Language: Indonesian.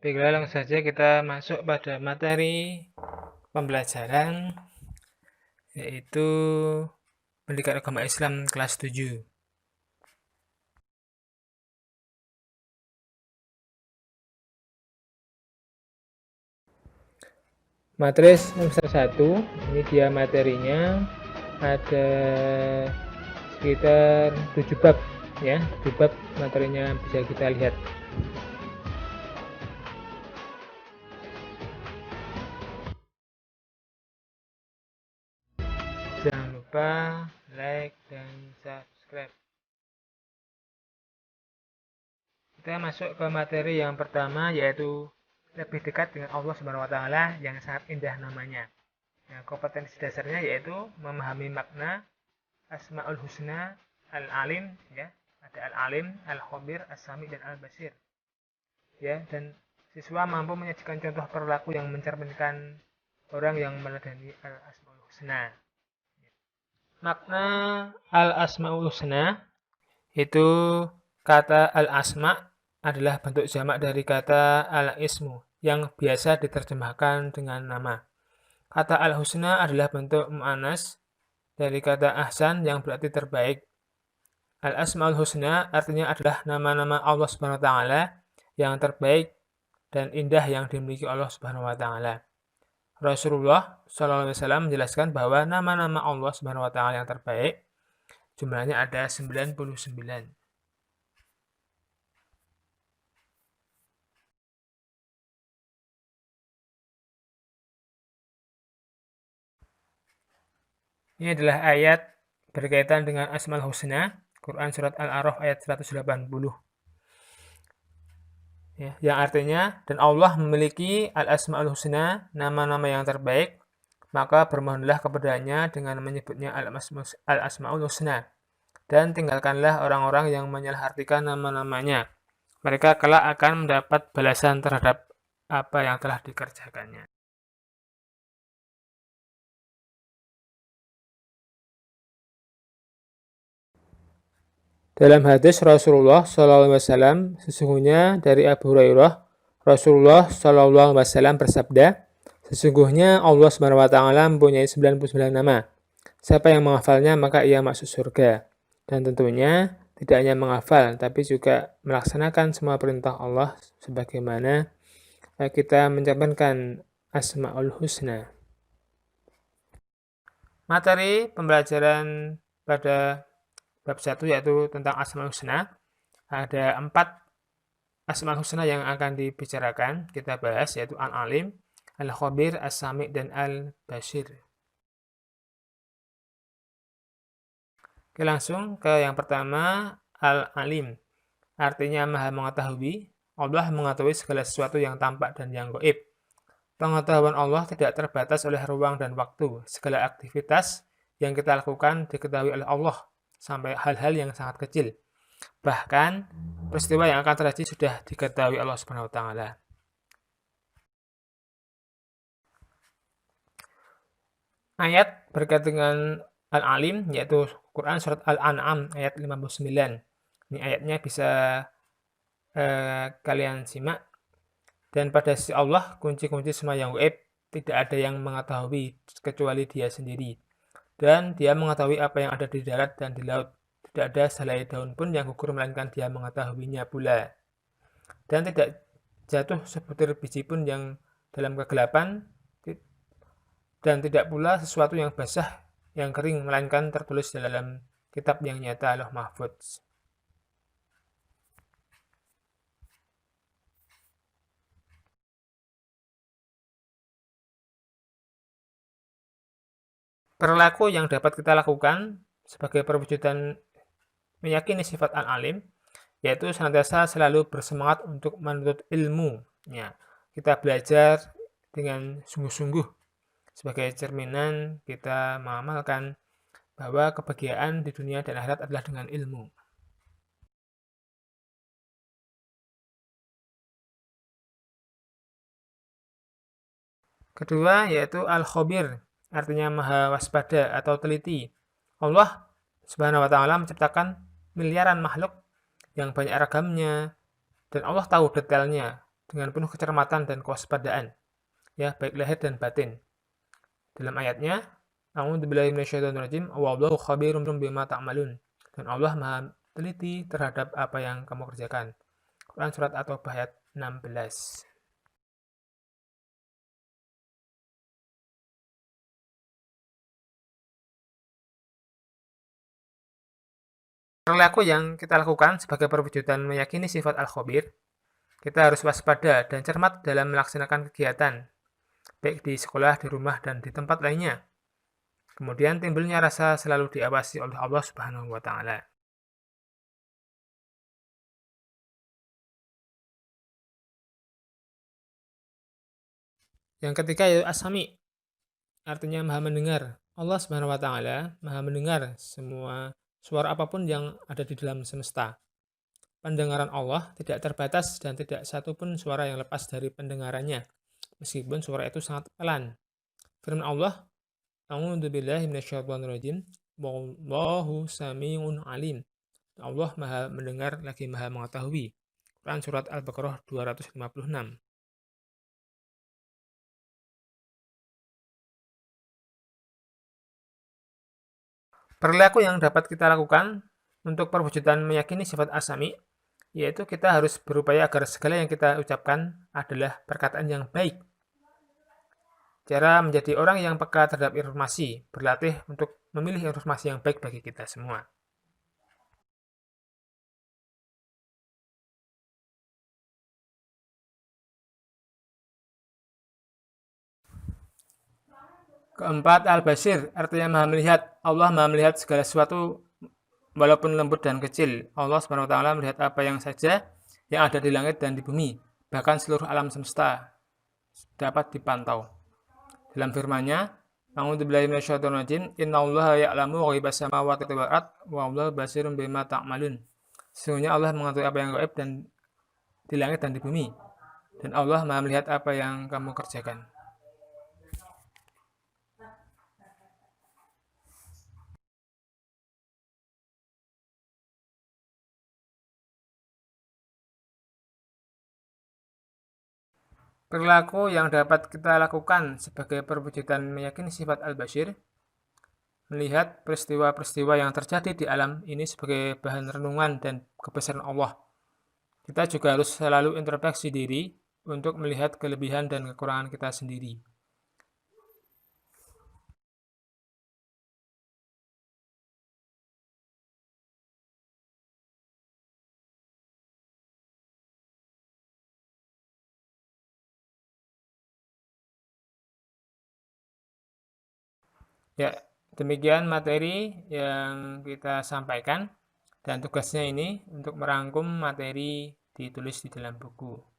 Baiklah, langsung saja kita masuk pada materi pembelajaran, yaitu Pendidikan Agama Islam kelas 7. Materi semester 1, ini dia materinya, ada sekitar 7 bab ya, 7 bab materinya bisa kita lihat. Jangan lupa like dan subscribe. Kita masuk ke materi yang pertama, yaitu lebih dekat dengan Allah Subhanahu wa taala yang sangat indah namanya. Nah, kompetensi dasarnya yaitu memahami makna Asmaul Husna Al-Alim, ya. Ada Al-Alim, Al-Khabir, As-Sami dan Al-Basir. Ya, dan siswa mampu menyajikan contoh perilaku yang mencerminkan orang yang meneladani Al-Asmaul Husna. Makna Al-Asmaul Husna itu kata Al-Asma adalah bentuk jamak dari kata Al-Ismu yang biasa diterjemahkan dengan nama. Kata Al-Husna adalah bentuk mu'annas dari kata Ahsan yang berarti terbaik. Al-Asmaul Husna artinya adalah nama-nama Allah Subhanahu wa taala yang terbaik dan indah yang dimiliki Allah Subhanahu wa taala. Rasulullah SAW menjelaskan bahwa nama-nama Allah Subhanahu wa taala yang terbaik jumlahnya ada 99. Ini adalah ayat berkaitan dengan Asmaul Husna, Quran Surat Al-A'raf ayat 180. Ya, yang artinya, dan Allah memiliki Al-Asmaul Husna, nama-nama yang terbaik, maka bermohonlah kepadanya dengan menyebutnya Al-Asmaul Husna. Dan tinggalkanlah orang-orang yang menyalahartikan nama-namanya. Mereka kelak akan mendapat balasan terhadap apa yang telah dikerjakannya. Dalam hadis Rasulullah SAW, sesungguhnya dari Abu Hurairah, Rasulullah SAW bersabda, sesungguhnya Allah SWT mempunyai 99 nama. Siapa yang menghafalnya maka ia masuk surga. Dan tentunya tidak hanya menghafal, tapi juga melaksanakan semua perintah Allah sebagaimana kita mencapai Asmaul Husna. Materi pembelajaran pada bab 1 yaitu tentang Asmaul Husna. Ada 4 Asmaul Husna yang akan dibicarakan, kita bahas, yaitu Al-Alim, Al-Khabir, As-Sami, dan Al-Basir. Oke, langsung ke yang pertama, Al-Alim. Artinya maha mengetahui. Allah mengetahui segala sesuatu yang tampak dan yang gaib. Pengetahuan Allah tidak terbatas oleh ruang dan waktu. Segala aktivitas yang kita lakukan diketahui oleh Allah, sampai hal-hal yang sangat kecil. Bahkan peristiwa yang akan terjadi sudah diketahui Allah Subhanahu wa taala. Ayat berkaitan dengan Al-Alim yaitu Quran surat Al-An'am ayat 59. Ini ayatnya bisa kalian simak. Dan pada sisi Allah kunci-kunci semua yang gaib tidak ada yang mengetahui kecuali Dia sendiri. Dan Dia mengetahui apa yang ada di darat dan di laut. Tidak ada sehelai daun pun yang gugur melainkan Dia mengetahuinya pula. Dan tidak jatuh sebutir biji pun yang dalam kegelapan, dan tidak pula sesuatu yang basah yang kering melainkan tertulis dalam kitab yang nyata Lauh Mahfudz. Perilaku yang dapat kita lakukan sebagai perwujudan meyakini sifat Al-Alim, yaitu senantiasa selalu bersemangat untuk menuntut ilmu. Ya, kita belajar dengan sungguh-sungguh sebagai cerminan kita mengamalkan bahwa kebahagiaan di dunia dan akhirat adalah dengan ilmu. Kedua yaitu Al-Khabir, artinya maha waspada atau teliti. Allah Subhanahu wa taala menciptakan miliaran makhluk yang banyak ragamnya, dan Allah tahu detailnya dengan penuh kecermatan dan kewaspadaan, ya, baik lahir dan batin. Dalam ayatnya, A'udzubillahi minasyaitonirrajim, wallahu khabirum bima ta'malun. Dan Allah Maha teliti terhadap apa yang kamu kerjakan. Quran surat At-Taubah ayat 16. Perilaku yang kita lakukan sebagai perwujudan meyakini sifat al-khabir, kita harus waspada dan cermat dalam melaksanakan kegiatan, baik di sekolah, di rumah, dan di tempat lainnya. Kemudian timbulnya rasa selalu diawasi oleh Allah Subhanahu wa Ta'ala. Yang ketiga yaitu as-sami, artinya maha mendengar. Allah Subhanahu wa Ta'ala maha mendengar semua suara apapun yang ada di dalam semesta. Pendengaran Allah tidak terbatas dan tidak satu pun suara yang lepas dari pendengarannya, meskipun suara itu sangat pelan. Firman Allah, A'udzubillahi minasyaitonirrajim, wallahu sami'un alim. Allah maha mendengar lagi maha mengetahui. Quran surat Al-Baqarah 256. Perilaku yang dapat kita lakukan untuk perwujudan meyakini sifat as-sami, yaitu kita harus berupaya agar segala yang kita ucapkan adalah perkataan yang baik. Cara menjadi orang yang peka terhadap informasi, berlatih untuk memilih informasi yang baik bagi kita semua. Keempat, al-basir, artinya maha melihat. Allah maha melihat segala sesuatu walaupun lembut dan kecil. Allah SWT melihat apa yang saja yang ada di langit dan di bumi. Bahkan seluruh alam semesta dapat dipantau. Dalam firman-Nya, A'udzubillahi minasyaitonirrajim, Innallaha ya'lamu ghaibas samawati wal ard wa Allahu basirun bima ta'malun. Sesungguhnya Allah mengetahui apa yang gaib dan di langit dan di bumi. Dan Allah maha melihat apa yang kamu kerjakan. Perilaku yang dapat kita lakukan sebagai perwujudan meyakini sifat al-basir, melihat peristiwa-peristiwa yang terjadi di alam ini sebagai bahan renungan dan kebesaran Allah. Kita juga harus selalu introspeksi diri untuk melihat kelebihan dan kekurangan kita sendiri. Ya, demikian materi yang kita sampaikan dan tugasnya ini untuk merangkum materi ditulis di dalam buku.